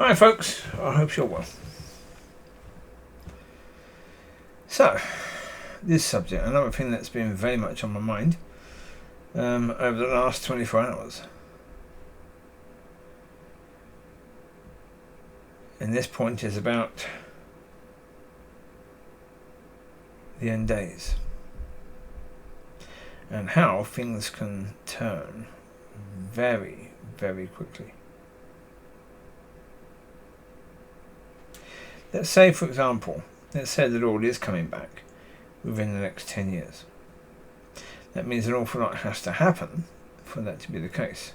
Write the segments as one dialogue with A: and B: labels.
A: Hi folks, I hope you're well. So, this subject, another thing that's been very much on my mind over the last 24 hours. And this point is about the end days and how things can turn very, very quickly. Let's say, for example, let's say the Lord is coming back within the next 10 years. That means an awful lot has to happen for that to be the case.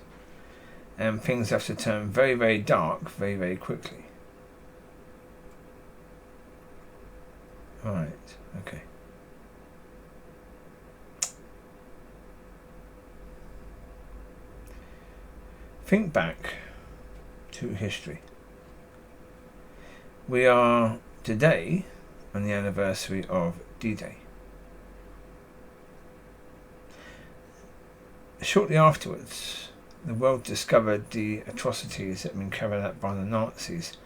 A: And things have to turn very, very dark very, very quickly. Right, okay. Think back to history. We are today on the anniversary of D-Day. Shortly afterwards, the world discovered the atrocities that had been carried out by the Nazis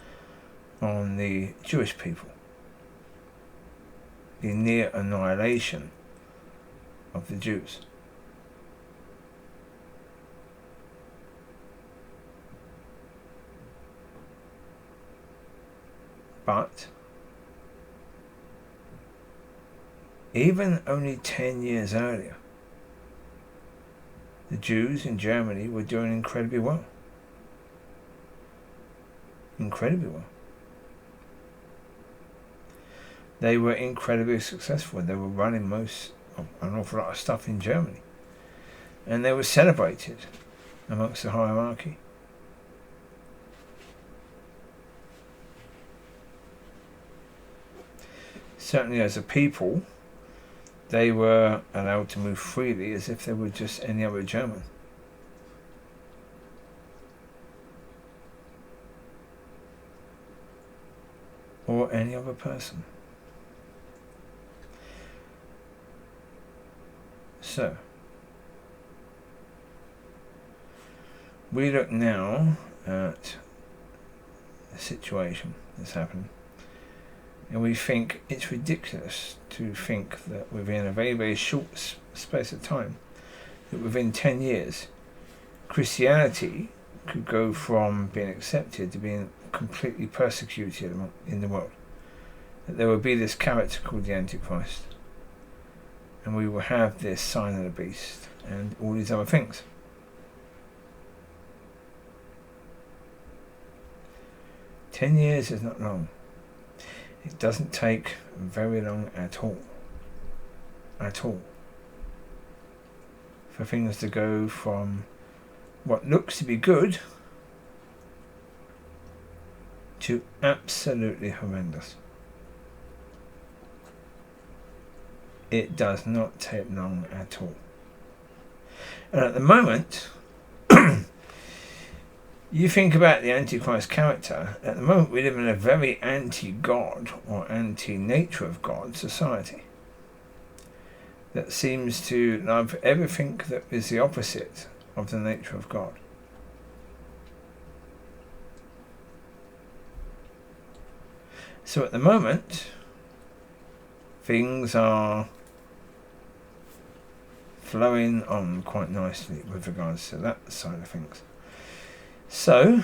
A: on the Jewish people. The near annihilation of the Jews. But even only 10 years earlier, the Jews in Germany were doing incredibly well. Incredibly well. They were incredibly successful. They were running an awful lot of stuff in Germany. And they were celebrated amongst the hierarchy. Certainly as a people, they were allowed to move freely as if they were just any other German. Or any other person. So, we look now at the situation that's happening, and we think it's ridiculous to think that within a very, very short space of time, that within 10 years, Christianity could go from being accepted to being completely persecuted in the world. That there would be this character called the Antichrist. And we will have this sign of the beast and all these other things. "10 years is not long. It doesn't take very long at all. At all. For things to go from what looks to be good to absolutely horrendous. It does not take long at all. And at the moment, you think about the Antichrist character, at the moment we live in a very anti-God or anti-nature of God society that seems to love everything that is the opposite of the nature of God. So at the moment, things are flowing on quite nicely with regards to that side of things. So,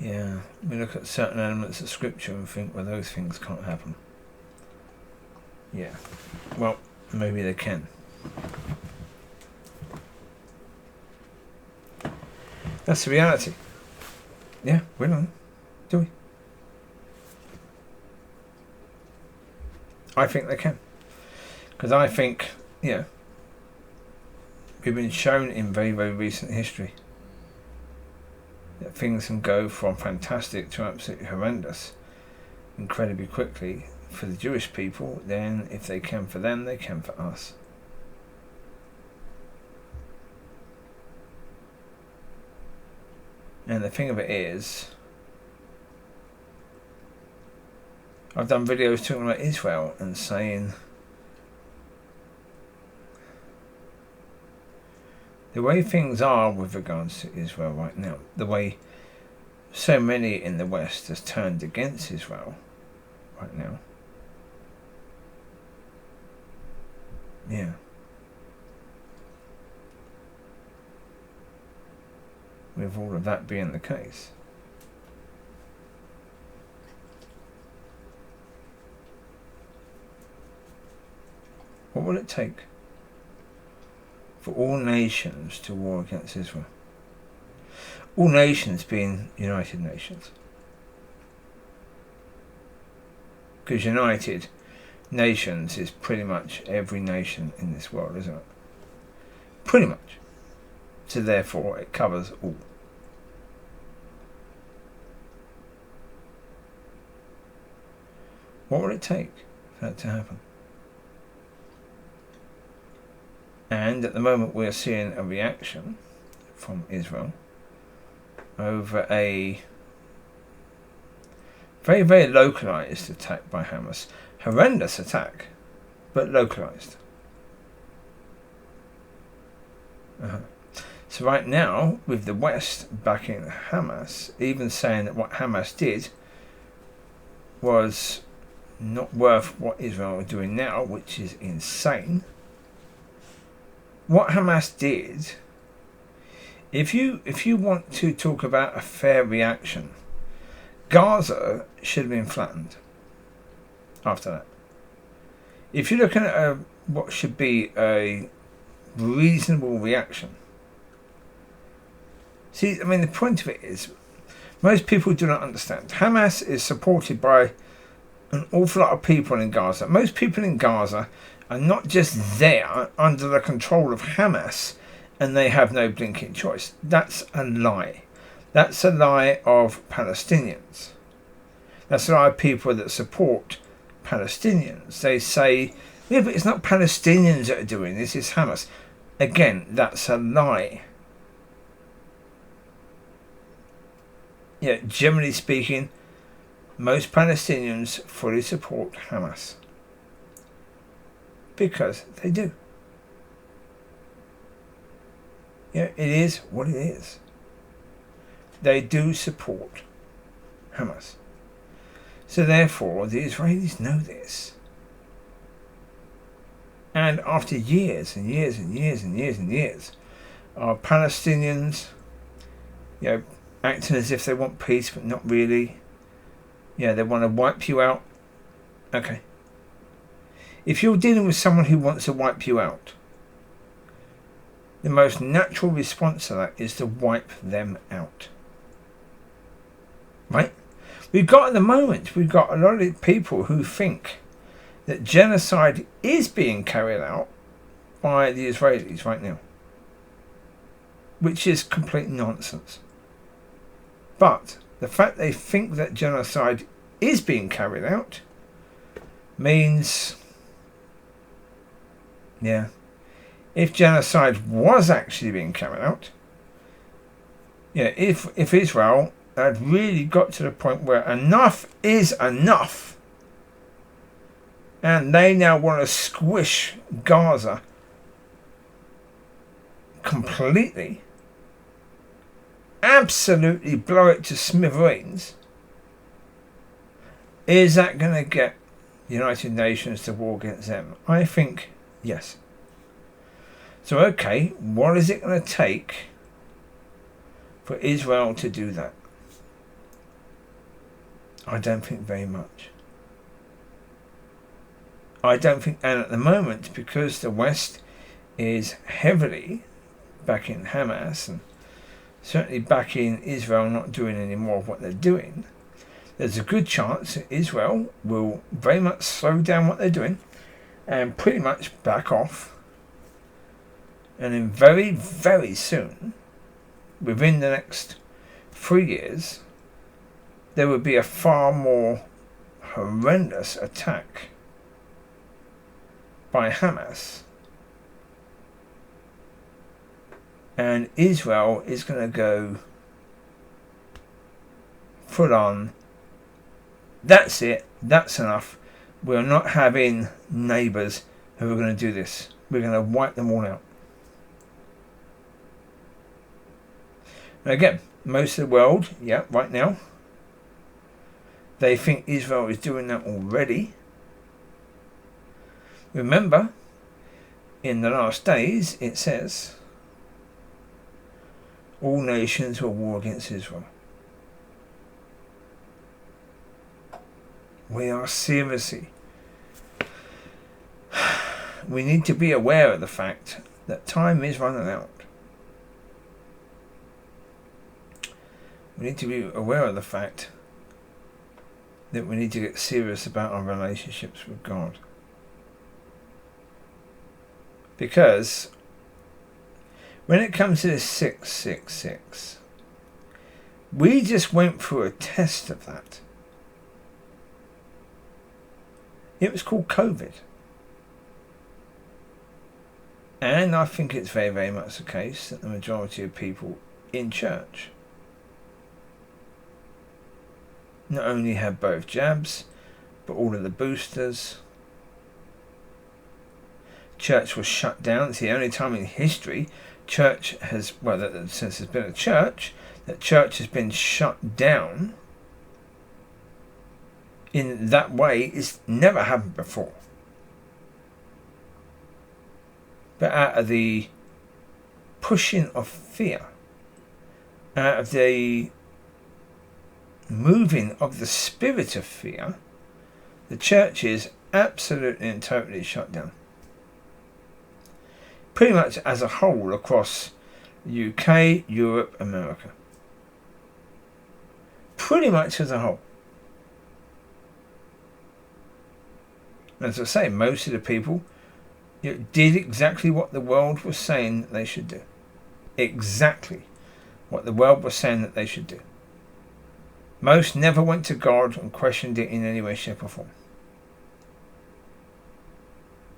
A: yeah, we look at certain elements of scripture and think, well, those things can't happen. Yeah, well, maybe they can. That's the reality. Yeah, we don't, do we? I think they can. Because I think, we've been shown in very, very recent history that things can go from fantastic to absolutely horrendous incredibly quickly for the Jewish people. Then, if they can for them, they can for us. And the thing of it is, I've done videos talking about Israel and saying The way things are with regards to Israel right now, the way so many in the West has turned against Israel right now. Yeah. With all of that being the case. What will it take for all nations to war against Israel? All nations being United Nations. Because United Nations is pretty much every nation in this world, isn't it? Pretty much. So therefore it covers all. What will it take for that to happen? And at the moment we're seeing a reaction from Israel over a very, very localized attack by Hamas. Horrendous attack, but localized. So right now, with the West backing Hamas, even saying that what Hamas did was not worth what Israel are doing now, which is insane. What Hamas did, if you want to talk about a fair reaction, Gaza should have been flattened after that. If you're looking at what should be a reasonable reaction, see, I mean, the point of it is, most people do not understand. Hamas is supported by an awful lot of people in Gaza. Most people in Gaza are not just there under the control of Hamas and they have no blinking choice. That's a lie. That's a lie of Palestinians. That's a lie of people that support Palestinians. They say, yeah, but it's not Palestinians that are doing this, it's Hamas. Again, that's a lie. Yeah, generally speaking, most Palestinians fully support Hamas. Because they do. Yeah, it is what it is. They do support Hamas. So therefore, the Israelis know this. And after years and years and years and years and years of Palestinians, acting as if they want peace, but not really. Yeah, they want to wipe you out. Okay. If you're dealing with someone who wants to wipe you out, the most natural response to that is to wipe them out. Right? We've got a lot of people who think that genocide is being carried out by the Israelis right now, which is complete nonsense. But the fact they think that genocide is being carried out means, if genocide was actually being carried out, if Israel had really got to the point where enough is enough, and they now want to squish Gaza completely, absolutely blow it to smithereens, is that going to get the United Nations to war against them? I think yes. So okay, what is it going to take for Israel to do that? I don't think very much. I don't think, and at the moment, because the West is heavily backing Hamas and certainly backing Israel not doing any more of what they're doing, there's a good chance that Israel will very much slow down what they're doing and pretty much back off. And then very, very soon, within the next 3 years, there will be a far more horrendous attack by Hamas. And Israel is going to go full on. That's it. That's enough. We're not having neighbours who are going to do this. We're going to wipe them all out. Again, most of the world, right now, they think Israel is doing that already. Remember, in the last days, it says, all nations will war against Israel. We are seriously. We need to be aware of the fact that time is running out. We need to be aware of the fact that we need to get serious about our relationships with God. Because when it comes to this 666, we just went through a test of that. It was called COVID. And I think it's very, very much the case that the majority of people in church not only had both jabs, but all of the boosters. Church was shut down. It's the only time in history church has, since there's been a church, that church has been shut down in that way. It's never happened before. But out of the pushing of fear, out of the moving of the spirit of fear, the church is absolutely and totally shut down. Pretty much as a whole across the UK, Europe, America. Pretty much as a whole. As I say, most of the people did exactly what the world was saying that they should do. Exactly what the world was saying that they should do. Most never went to God and questioned it in any way, shape or form.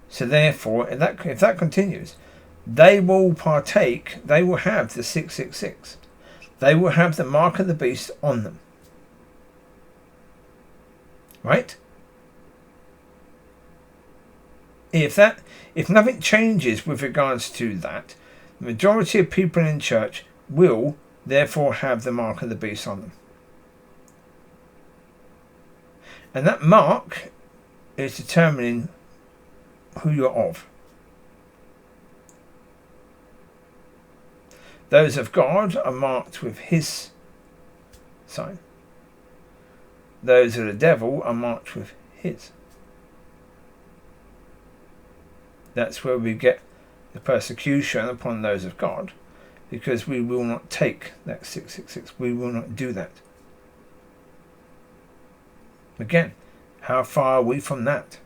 A: So therefore, if that continues, they will partake, they will have the 666. They will have the mark of the beast on them. Right? If nothing changes with regards to that, the majority of people in church will therefore have the mark of the beast on them. And that mark is determining who you're of. Those of God are marked with his sign. Those of the devil are marked with his. That's where we get the persecution upon those of God, because we will not take that 666. We will not do that. Again, how far are we from that?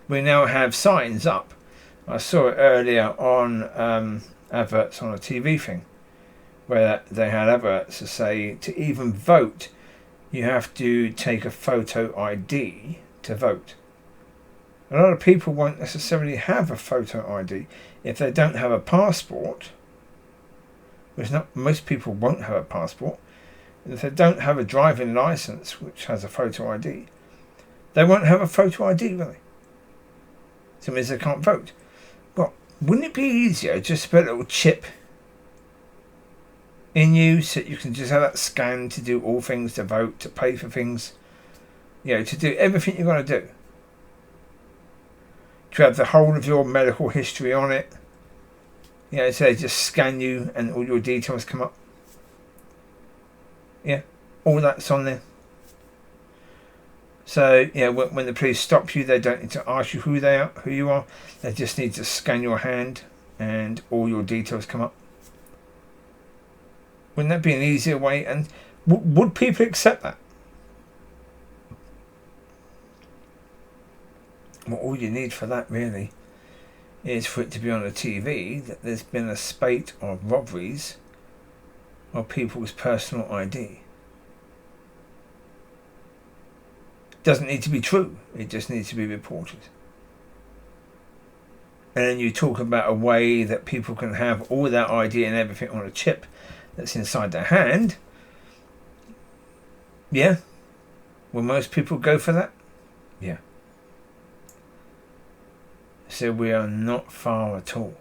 A: We now have signs up. I saw it earlier on adverts on a TV thing, where they had adverts to say to even vote, you have to take a photo ID to vote. A lot of people won't necessarily have a photo ID if they don't have a passport, which most people won't have a passport. If they don't have a driving license which has a photo ID, they won't have a photo ID, will they? So it means they can't vote. Well, wouldn't it be easier just to put a little chip in you so that you can just have that scan to do all things, to vote, to pay for things, to do everything you've got to do? To have the whole of your medical history on it. So they just scan you and all your details come up. Yeah, all that's on there. So, when the police stop you, they don't need to ask you who you are. They just need to scan your hand and all your details come up. Wouldn't that be an easier way? And would people accept that? Well, all you need for that really is for it to be on the TV that there's been a spate of robberies of people's personal ID. Doesn't need to be true, it just needs to be reported. And then you talk about a way that people can have all their ID and everything on a chip that's inside their hand. Yeah. Will most people go for that? Yeah. So we are not far at all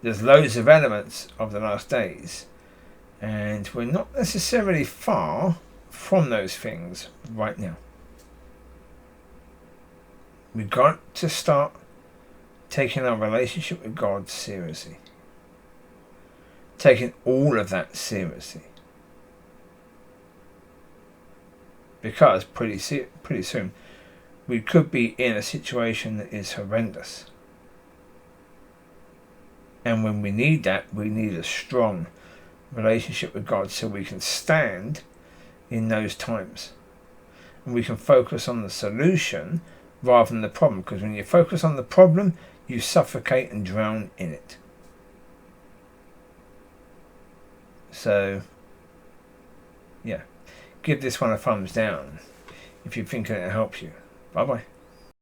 A: There's loads of elements of the last days, and we're not necessarily far from those things right now. We've got to start taking our relationship with God seriously. Taking all of that seriously. Because pretty soon we could be in a situation that is horrendous. And when we need that, we need a strong relationship with God so we can stand in those times. And we can focus on the solution rather than the problem. Because when you focus on the problem, you suffocate and drown in it. So, yeah. Give this one a thumbs down if you think it'll help you. Bye bye.